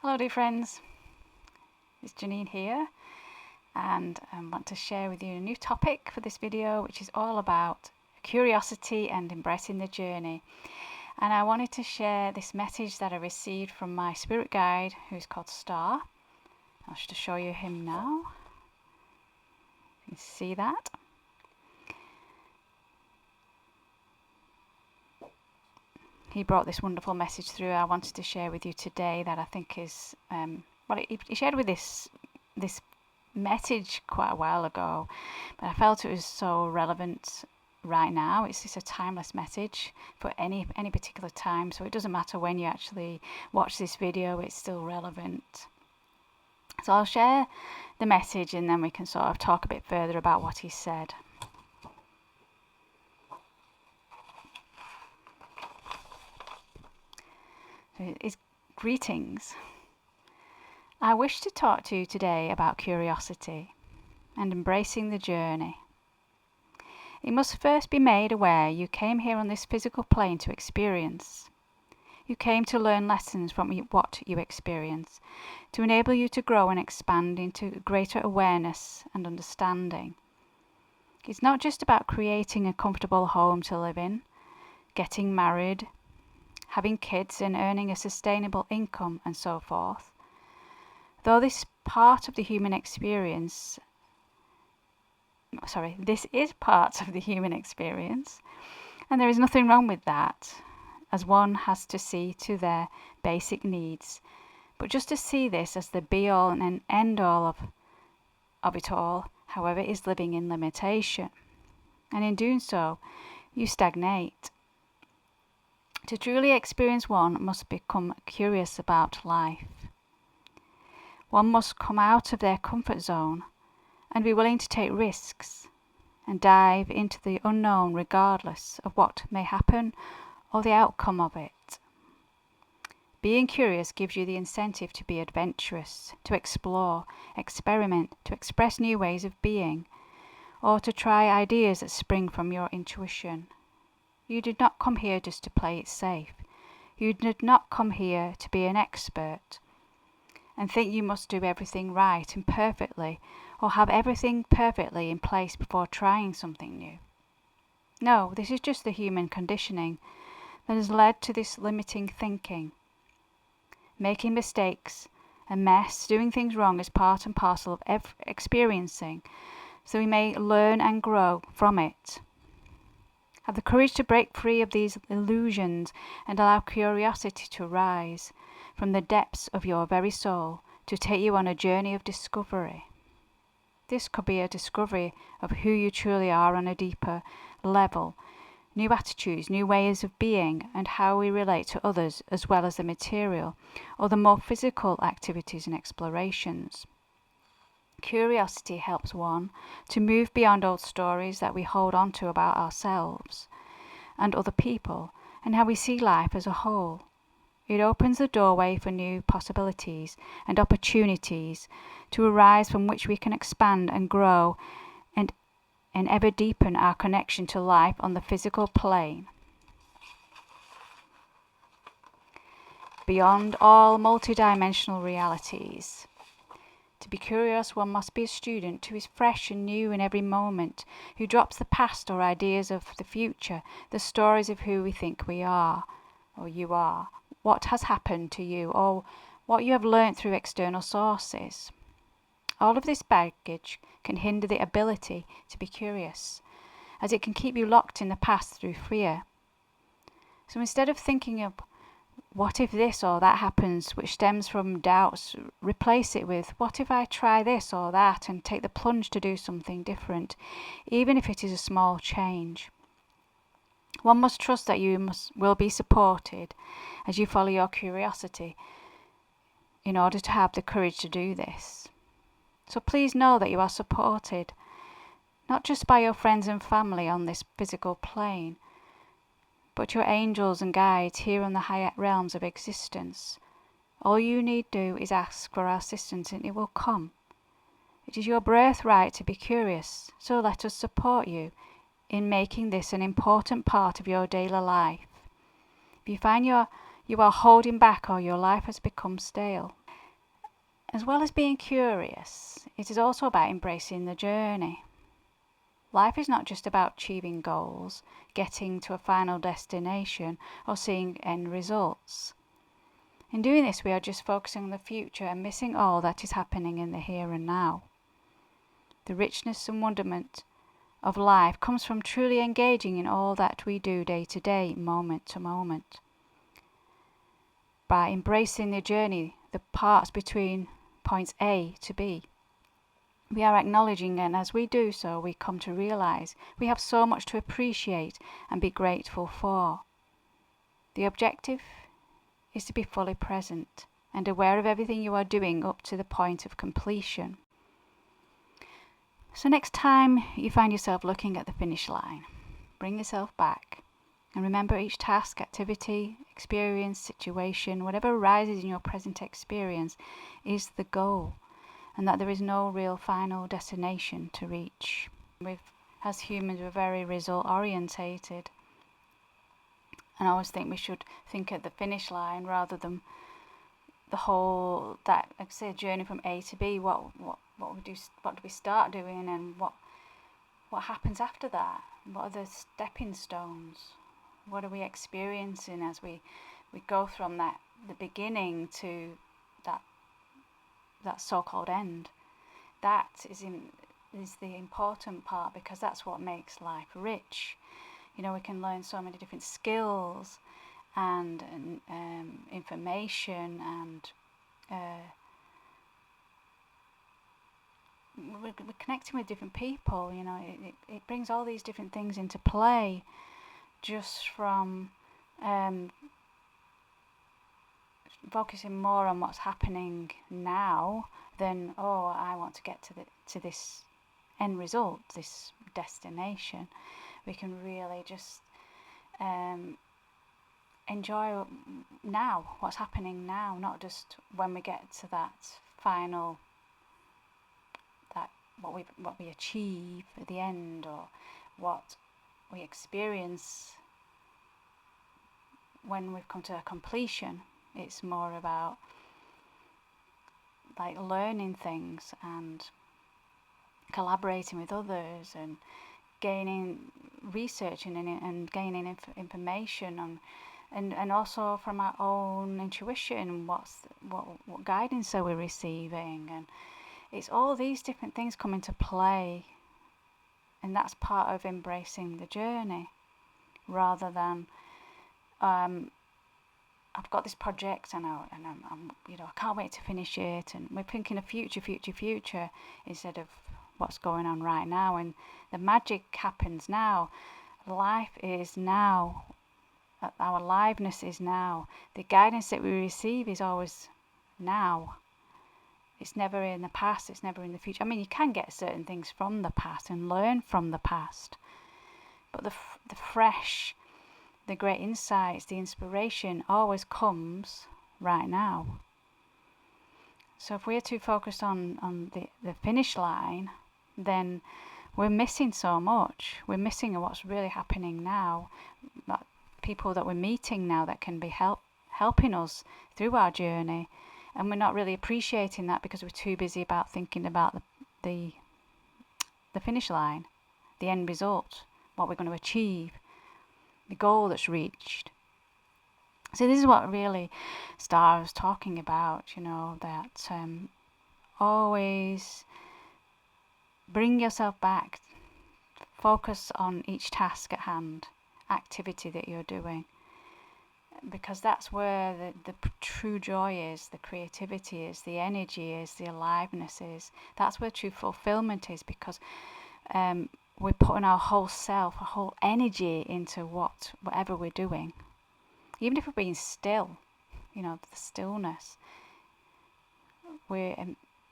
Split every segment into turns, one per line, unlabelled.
Hello dear friends, it's Janine here and I want to share with you a new topic for this video, which is all about curiosity and embracing the journey. And I wanted to share this message that I received from my spirit guide, who's called Star. I'll just show you him now. You can see that. He brought this wonderful message through I wanted to share with you today that I think is, he shared with this message quite a while ago, but I felt it was so relevant right now. It's just a timeless message for any particular time, so it doesn't matter when you actually watch this video, it's still relevant. So I'll share the message and then we can sort of talk a bit further about what he said. His greetings. I wish to talk to you today about curiosity and embracing the journey. It must first be made aware you came here on this physical plane to experience. You came to learn lessons from what you experience, to enable you to grow and expand into greater awareness and understanding. It's not just about creating a comfortable home to live in, getting married, having kids and earning a sustainable income and so forth. Though this is part of the human experience, and there is nothing wrong with that, as one has to see to their basic needs. But just to see this as the be-all and end-all of it all, however, is living in limitation. And in doing so, you stagnate. To truly experience, one must become curious about life. One must come out of their comfort zone and be willing to take risks and dive into the unknown regardless of what may happen or the outcome of it. Being curious gives you the incentive to be adventurous, to explore, experiment, to express new ways of being, or to try ideas that spring from your intuition. You did not come here just to play it safe. You did not come here to be an expert and think you must do everything right and perfectly, or have everything perfectly in place before trying something new. No, this is just the human conditioning that has led to this limiting thinking. Making mistakes, a mess, doing things wrong is part and parcel of experiencing, so we may learn and grow from it. Have the courage to break free of these illusions and allow curiosity to rise from the depths of your very soul to take you on a journey of discovery. This could be a discovery of who you truly are on a deeper level, new attitudes, new ways of being, and how we relate to others, as well as the material or the more physical activities and explorations. Curiosity helps one to move beyond old stories that we hold on to about ourselves and other people and how we see life as a whole. It opens the doorway for new possibilities and opportunities to arise from which we can expand and grow and ever deepen our connection to life on the physical plane. Beyond all multidimensional realities. To be curious, one must be a student who is fresh and new in every moment, who drops the past or ideas of the future, the stories of who we think we are, or you are, what has happened to you, or what you have learnt through external sources. All of this baggage can hinder the ability to be curious, as it can keep you locked in the past through fear. So instead of thinking of what if this or that happens, which stems from doubts, replace it with what if I try this or that and take the plunge to do something different, even if it is a small change. One must trust that you will be supported as you follow your curiosity in order to have the courage to do this. So please know that you are supported, not just by your friends and family on this physical plane, but your angels and guides here on the higher realms of existence. All you need do is ask for our assistance and it will come. It is your birthright to be curious, so let us support you in making this an important part of your daily life. If you find you are holding back or your life has become stale, As well as being curious, it is also about embracing the journey. Life is not just about achieving goals, getting to a final destination, or seeing end results. In doing this, we are just focusing on the future and missing all that is happening in the here and now. The richness and wonderment of life comes from truly engaging in all that we do day to day, moment to moment. By embracing the journey, the parts between points A to B, we are acknowledging, and as we do so, we come to realize we have so much to appreciate and be grateful for. The objective is to be fully present and aware of everything you are doing up to the point of completion. So next time you find yourself looking at the finish line, bring yourself back and remember each task, activity, experience, situation, whatever arises in your present experience is the goal, and that there is no real final destination to reach. As humans, we're very result orientated, and I always think we should think at the finish line rather than the whole, that, like I say, journey from A to B. What do we start doing, and what happens after that? What are the stepping stones? What are we experiencing as we go from the beginning to that so-called end? That is the important part, because that's what makes life rich. You know, we can learn so many different skills and information, and we're connecting with different people. You know, it brings all these different things into play, just from focusing more on what's happening now than, oh, I want to get to this end result, this destination. We can really just enjoy now, what's happening now, not just when we get to that final, that what we achieve at the end, or what we experience when we've come to a completion. It's more about like learning things and collaborating with others and researching and gaining information on, and also from our own intuition, what guidance are we receiving, and it's all these different things come into play, and that's part of embracing the journey, rather than I've got this project and I'm I can't wait to finish it, and we're thinking of future instead of what's going on right now. And the magic happens now. Life is now. Our aliveness is now. The guidance that we receive is always now. It's never in the past, it's never in the future. I mean, you can get certain things from the past and learn from the past, but the fresh, the great insights, the inspiration always comes right now. So if we're too focused on the finish line, then we're missing so much. We're missing what's really happening now, that people that we're meeting now that can be helping us through our journey, and we're not really appreciating that because we're too busy about thinking about the finish line, the end result, what we're going to achieve, the goal that's reached. So this is what really Star was talking about, that always bring yourself back, focus on each task at hand, activity that you're doing, because that's where the true joy is, the creativity is, the energy is, the aliveness is. That's where true fulfillment is, because we're putting our whole self, our whole energy into whatever we're doing. Even if we're being still, the stillness, we're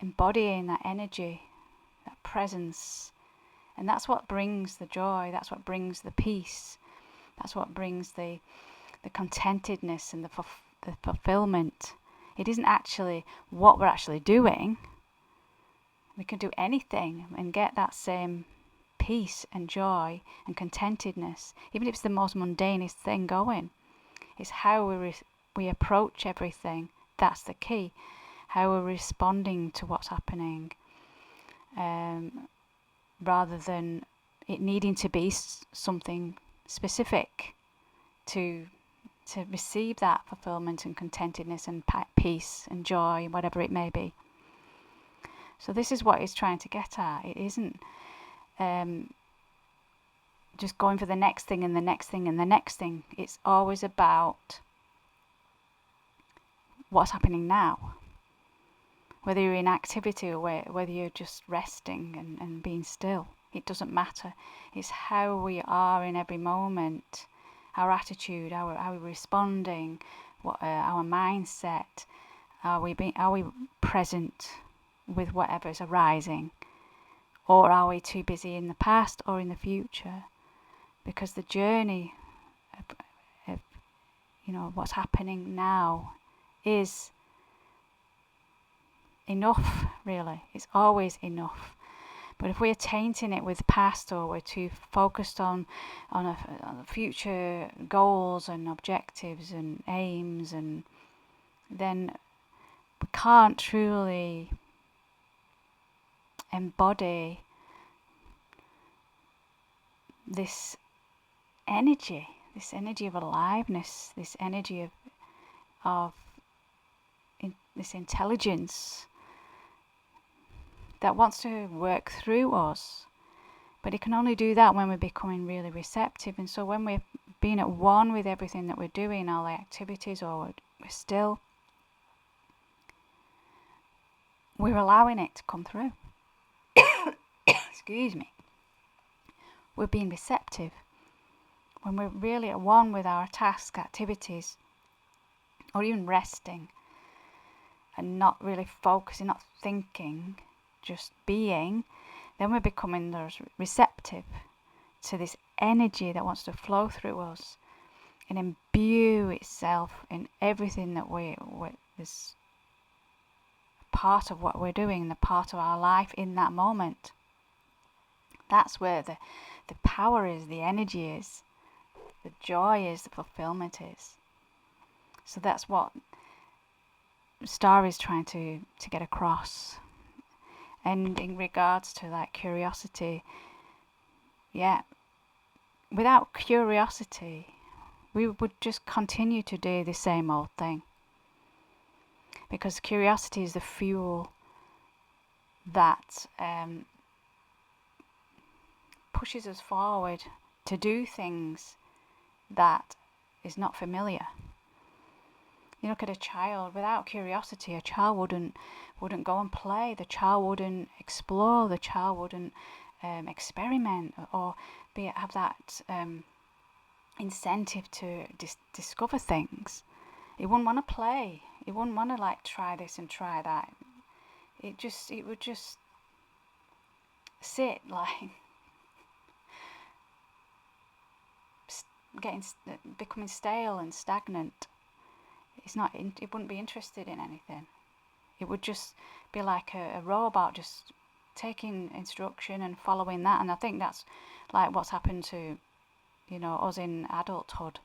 embodying that energy, that presence, and that's what brings the joy, that's what brings the peace, that's what brings the contentedness and the fulfillment. It isn't actually what we're actually doing. We can do anything and get that same peace and joy and contentedness, even if it's the most mundanest thing going. It's how we approach everything. That's the key. how we're responding to what's happening, rather than it needing to be something specific to receive that fulfillment and contentedness and peace and joy, whatever it may be. So this is what it's trying to get at. It isn't just going for the next thing and the next thing and the next thing. It's always about what's happening now. Whether you're in activity or whether you're just resting and being still, it doesn't matter. It's how we are in every moment, our attitude, how we're responding, our mindset. Are we present with whatever is arising, or are we too busy in the past or in the future? Because the journey of what's happening now is enough, really. It's always enough. But if we're tainting it with past, or we're too focused on future goals and objectives and aims, and then we can't truly embody this energy of aliveness, this energy of this intelligence that wants to work through us. But it can only do that when we're becoming really receptive. And so when we're being at one with everything that we're doing, all the activities, or we're still, we're allowing it to come through. Excuse me. We're being receptive. When we're really at one with our tasks, activities, or even resting, and not really focusing, not thinking, just being, then we're becoming receptive to this energy that wants to flow through us and imbue itself in everything that is part of what we're doing, the part of our life in that moment. That's where the power is, the energy is, the joy is, the fulfillment is. So that's what Star is trying to get across. And in regards to like curiosity, without curiosity, we would just continue to do the same old thing. Because curiosity is the fuel that pushes us forward to do things that is not familiar. You look at a child, without curiosity, a child wouldn't go and play, the child wouldn't explore, the child wouldn't experiment, or have that incentive to discover things. It wouldn't want to play. It wouldn't want to like try this and try that. It would just sit like becoming stale and stagnant. It wouldn't be interested in anything. It would just be like a robot, just taking instruction and following that. And I think that's like what's happened to us in adulthood.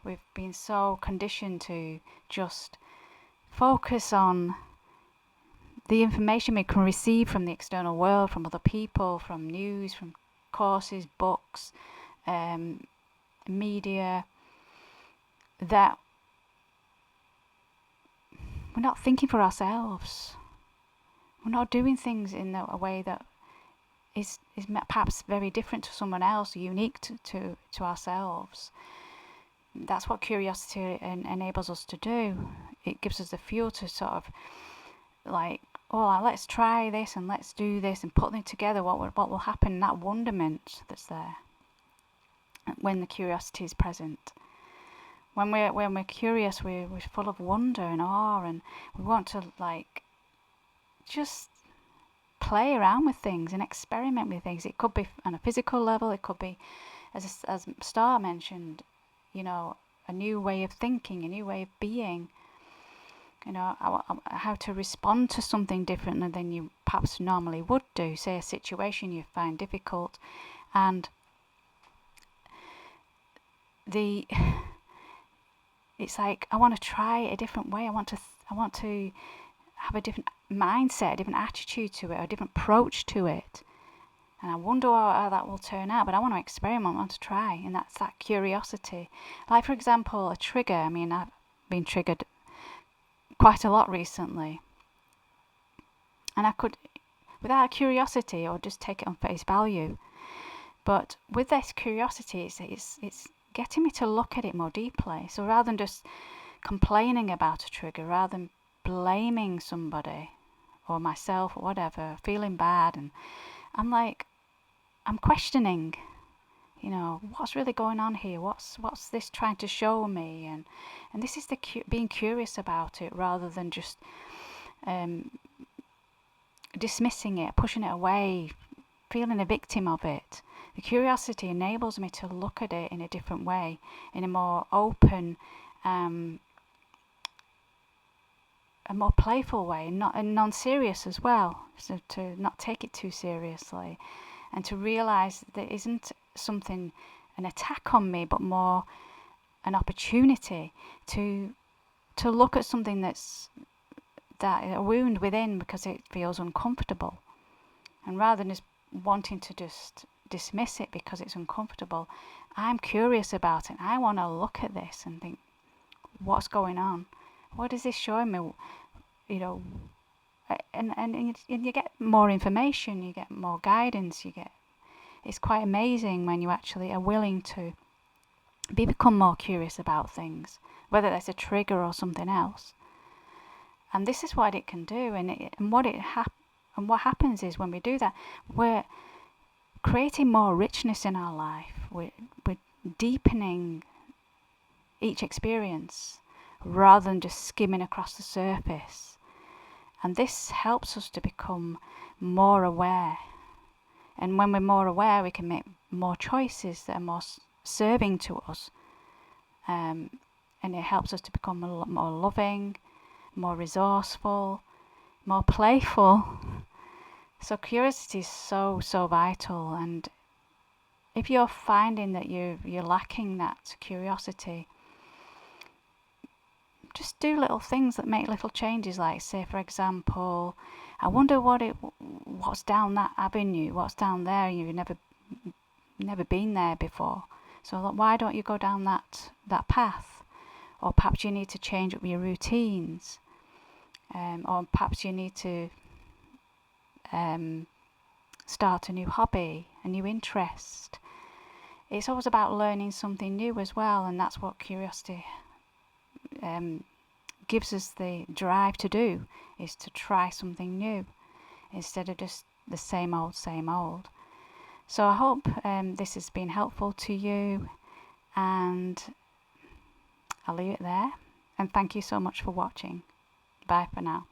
We've been so conditioned to just focus on the information we can receive from the external world, from other people, from news, from courses, books, media, that we're not thinking for ourselves. We're not doing things in a way that is perhaps very different to someone else, unique to ourselves. That's what curiosity enables us to do. It gives us the fuel to sort of like, let's try this and let's do this, and putting it together, what will happen, that wonderment that's there when the curiosity is present. When we're curious, we're full of wonder and awe, and we want to like just play around with things and experiment with things. It could be on a physical level. It could be, as Star mentioned, a new way of thinking, a new way of being. How to respond to something differently than you perhaps normally would do. Say a situation you find difficult, and it's like, I want to try a different way. I want to have a different mindset, a different attitude to it, a different approach to it. And I wonder how that will turn out, but I want to experiment, I want to try, and that's that curiosity. Like, for example, a trigger. I mean, I've been triggered quite a lot recently, and I could, without curiosity, or just take it on face value. But with this curiosity, it's getting me to look at it more deeply. So rather than just complaining about a trigger, rather than blaming somebody or myself or whatever, feeling bad, and I'm questioning, what's really going on here? What's this trying to show me? And this is the being curious about it, rather than just dismissing it, pushing it away, feeling a victim of it. The curiosity enables me to look at it in a different way, in a more open, a more playful way, and non-serious as well. So to not take it too seriously, and to realize there isn't something, an attack on me, but more an opportunity to look at something that a wound within, because it feels uncomfortable. And rather than just wanting to just dismiss it because it's uncomfortable, I'm curious about it. I want to look at this and think, what's going on? What is this showing me? And you get more information, you get more guidance, it's quite amazing when you actually are willing to become more curious about things, whether that's a trigger or something else. And this is what it can do, and what happens is, when we do that, we're creating more richness in our life. We're deepening each experience rather than just skimming across the surface. And this helps us to become more aware. And when we're more aware, we can make more choices that are more serving to us. And it helps us to become a lot more loving, more resourceful, more playful. So curiosity is so vital. And if you're finding that you're lacking that curiosity, just do little things that make little changes. Like, say, for example, I wonder what's down that avenue, what's down there. You've never been there before. So why don't you go down that path? Or perhaps you need to change up your routines, or perhaps you need to start a new hobby, a new interest. It's always about learning something new as well, and that's what curiosity gives us the drive to do, is to try something new instead of just the same old. So I hope this has been helpful to you, and I'll leave it there, and thank you so much for watching. Bye for now.